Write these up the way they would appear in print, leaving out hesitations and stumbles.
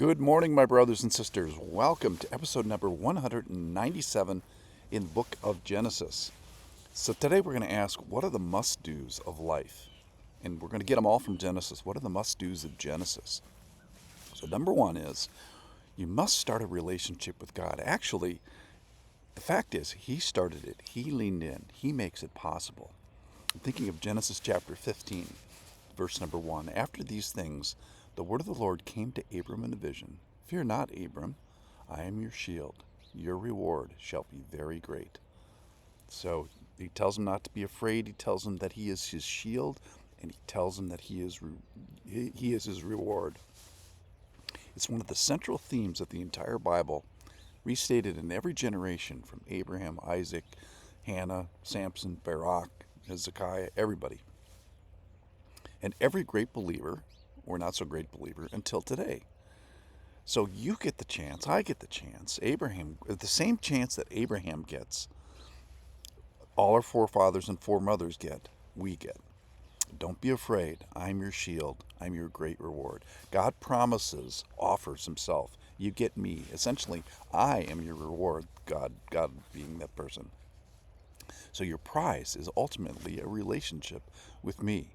Good morning, my brothers and sisters. Welcome to episode number 197 in the book of Genesis. So today we're going to ask, what are the must-dos of life? And we're going to get them all from Genesis. What are the must-dos of Genesis? So number one is, you must start a relationship with God. Actually, the fact is, He started it. He leaned in. He makes it possible. I'm thinking of Genesis chapter 15, verse number 1. After these things, the word of the Lord came to Abram in a vision. Fear not, Abram, I am your shield. Your reward shall be very great. So he tells him not to be afraid. He tells him that he is his shield, and he tells him that he is his reward. It's one of the central themes of the entire Bible, restated in every generation from Abraham, Isaac, Hannah, Samson, Barak, Hezekiah, everybody. And every great believer, or not so great believer, until today. So you get the chance, I get the chance, Abraham, the same chance that Abraham gets, all our forefathers and foremothers get, we get. Don't be afraid. I'm your shield. I'm your great reward. God promises, offers himself. You get me. Essentially, I am your reward, God being that person. So your prize is ultimately a relationship with me.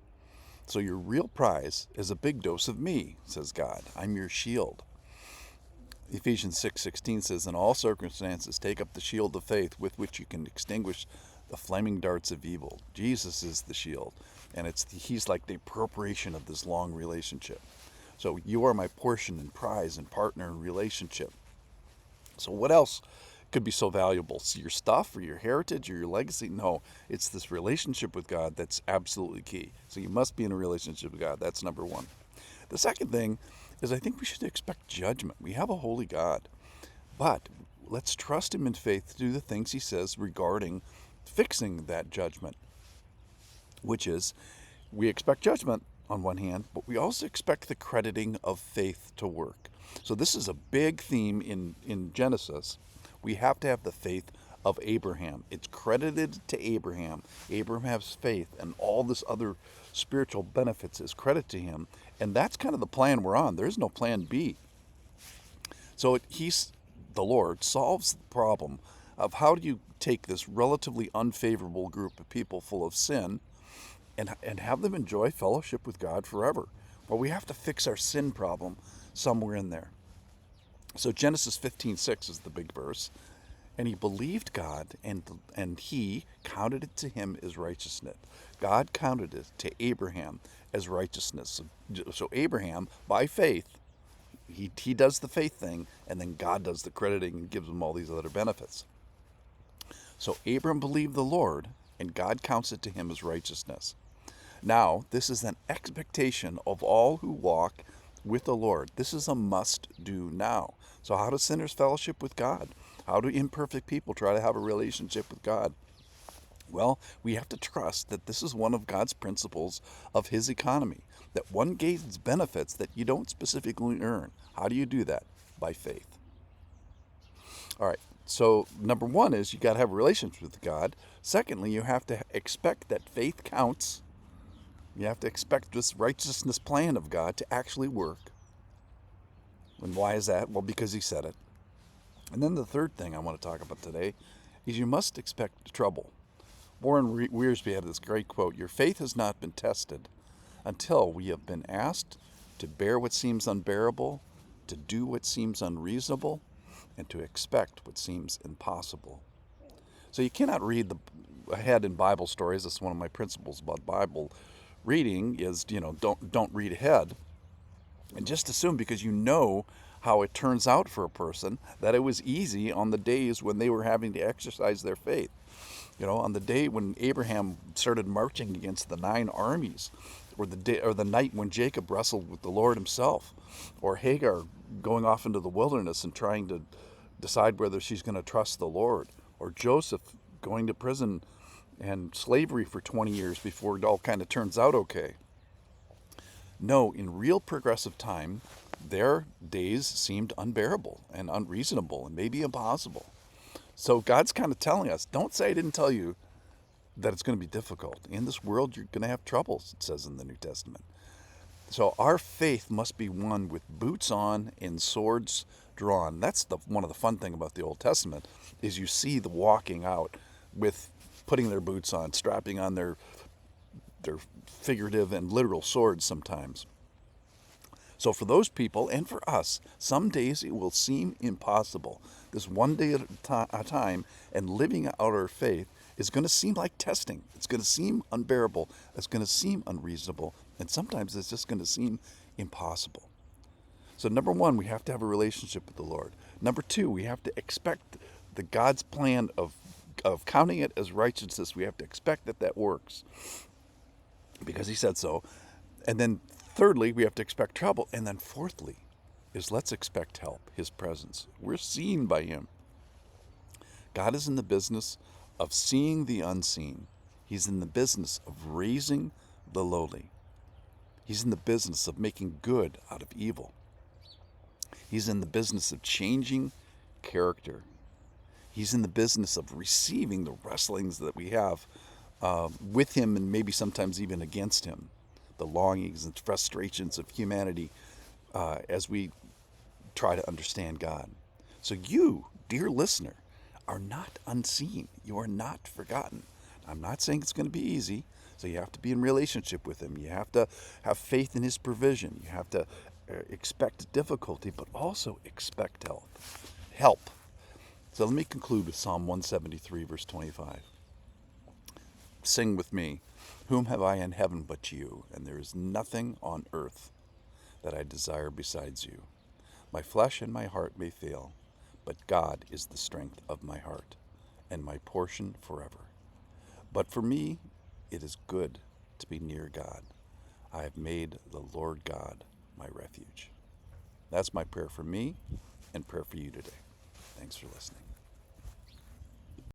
So your real prize is a big dose of me, says God. I'm your shield. Ephesians 6:16 says, in all circumstances, take up the shield of faith with which you can extinguish the flaming darts of evil. Jesus is the shield, and he's like the appropriation of this long relationship. So you are my portion and prize and partner in relationship. So what else could be so valuable? So your stuff or your heritage or your legacy? No, it's this relationship with God that's absolutely key. So you must be in a relationship with God. That's number one. The second thing is, I think we should expect judgment. We have a holy God, but let's trust him in faith to do the things he says regarding fixing that judgment, which is, we expect judgment on one hand, but we also expect the crediting of faith to work. So this is a big theme in Genesis. We have to have the faith of Abraham. It's credited to Abraham. Abraham has faith, and all this other spiritual benefits is credit to him. And that's kind of the plan we're on. There's no plan B. So the Lord solves the problem of how do you take this relatively unfavorable group of people full of sin and have them enjoy fellowship with God forever. Well, we have to fix our sin problem somewhere in there. So Genesis 15:6 is the big verse. And he believed God, and he counted it to him as righteousness. God counted it to Abraham as righteousness. So Abraham, by faith, he does the faith thing, and then God does the crediting and gives him all these other benefits. So Abram believed the Lord, and God counts it to him as righteousness. Now, this is an expectation of all who walk with the Lord. This is a must-do now. So how do sinners fellowship with God? How do imperfect people try to have a relationship with God? Well, we have to trust that this is one of God's principles of his economy, that one gains benefits that you don't specifically earn. How do you do that? By faith. All right, so number one is you got to have a relationship with God. Secondly, you have to expect that faith counts. You have to expect this righteousness plan of God to actually work. And why is that? Well, because he said it. And then the third thing I want to talk about today is you must expect trouble. Warren Weirsby had this great quote, your faith has not been tested until we have been asked to bear what seems unbearable, to do what seems unreasonable, and to expect what seems impossible. So you cannot read ahead in Bible stories. That's one of my principles about Bible reading is, don't read ahead. And just assume, because you know how it turns out for a person, that it was easy on the days when they were having to exercise their faith. On the day when Abraham started marching against the 9 armies, or the night when Jacob wrestled with the Lord himself, or Hagar going off into the wilderness and trying to decide whether she's going to trust the Lord, or Joseph going to prison and slavery for 20 years before it all kind of turns out okay. No, in real progressive time, their days seemed unbearable and unreasonable and maybe impossible. So God's kind of telling us, don't say I didn't tell you that it's going to be difficult. In this world, you're going to have troubles, it says in the New Testament. So our faith must be one with boots on and swords drawn. That's one of the fun thing about the Old Testament is you see the walking out with putting their boots on, strapping on their figurative and literal swords sometimes. So for those people and for us, some days it will seem impossible. This one day at a time and living out our faith is going to seem like testing. It's going to seem unbearable. It's going to seem unreasonable. And sometimes it's just going to seem impossible. So number one, we have to have a relationship with the Lord. Number two, we have to expect the God's plan of counting it as righteousness. We have to expect that that works because he said so. And then thirdly, we have to expect trouble. And then fourthly is let's expect help, his presence. We're seen by him. God is in the business of seeing the unseen. He's in the business of raising the lowly. He's in the business of making good out of evil. He's in the business of changing character. He's in the business of receiving the wrestlings that we have with him and maybe sometimes even against him, the longings and frustrations of humanity as we try to understand God. So you, dear listener, are not unseen. You are not forgotten. I'm not saying it's going to be easy. So you have to be in relationship with him. You have to have faith in his provision. You have to expect difficulty, but also expect help. So let me conclude with Psalm 173, verse 25. Sing with me. Whom have I in heaven but you? And there is nothing on earth that I desire besides you. My flesh and my heart may fail, but God is the strength of my heart and my portion forever. But for me, it is good to be near God. I have made the Lord God my refuge. That's my prayer for me and prayer for you today. Thanks for listening.